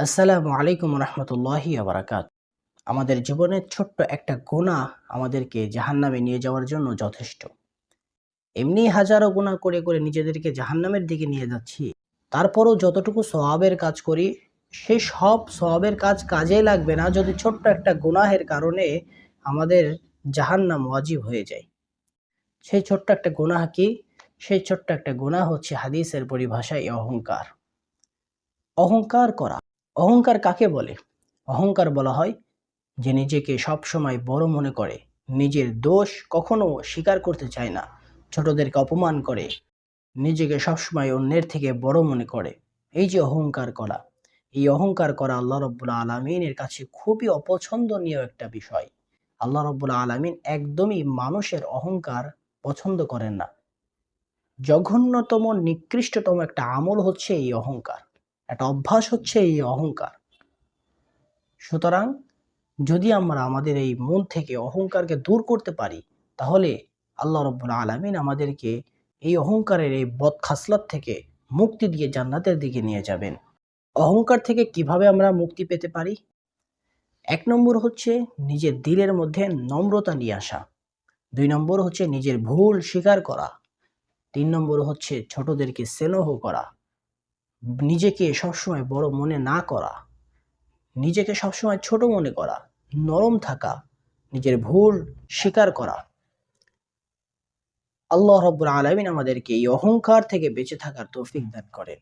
আসসালামু আলাইকুম রহমতুল্লাহি বারাকাত। আমাদের জীবনের ছোট্ট একটা গুনাহ আমাদেরকে জাহান্নামে নিয়ে যাওয়ার জন্য যথেষ্ট। এমনি হাজারো গুনাহ করে করে নিজেদেরকে জাহান্নামের দিকে নিয়ে যাচ্ছি, তারপরও যতটুকু সওয়াবের কাজ করি সেই সব সওয়াবের কাজ কাজে লাগবে না যদি ছোট্ট একটা গুনাহের কারণে আমাদের জাহান্নাম ওয়াজিব হয়ে যায়। সেই ছোট্ট একটা গুনাহ কি? সেই ছোট্ট একটা গুনাহ হচ্ছে হাদিসের পরিভাষায় অহংকার। অহংকার করা। অহংকার কাকে বলে? অহংকার বলা হয় যে নিজেকে সবসময় বড় মনে করে, নিজের দোষ কখনো স্বীকার করতে চায় না, ছোটদেরকে অপমান করে, নিজেকে সবসময় অন্যের থেকে বড় মনে করে। এই যে অহংকার করা, এই অহংকার করা আল্লাহ রব্বুল আলামিনের কাছে খুবই অপছন্দনীয় একটা বিষয়। আল্লাহ রব্বুল আলামিন একদমই মানুষের অহংকার পছন্দ করেন না। জঘন্যতম নিকৃষ্টতম একটা আমল হচ্ছে এই অহংকার, একটা অভ্যাস হচ্ছে এই অহংকার। সুতরাং যদি আমরা আমাদের এই মন থেকে অহংকারকে দূর করতে পারি, তাহলে আল্লাহ রব্বুল আলামিন আমাদেরকে এই অহংকারের এই বদ খাসলত থেকে মুক্তি দিয়ে জান্নাতের দিকে নিয়ে যাবেন। অহংকার থেকে কিভাবে আমরা মুক্তি পেতে পারি? ১ নম্বর হচ্ছে নিজের দিলের মধ্যে নম্রতা নিয়ে আসা। ২ নম্বর হচ্ছে নিজের ভুল স্বীকার করা। ৩ নম্বর হচ্ছে ছোটদেরকে স্নেহ করা। নিজেকে সবসময় বড় মনে না করা। নিজেকে সবসময় ছোট মনে করা, নরম থাকা, নিজের ভুল স্বীকার করা। আল্লাহ রাব্বুল আলামিন আমাদেরকে এই অহংকার থেকে বেঁচে থাকার তৌফিক দান করেন।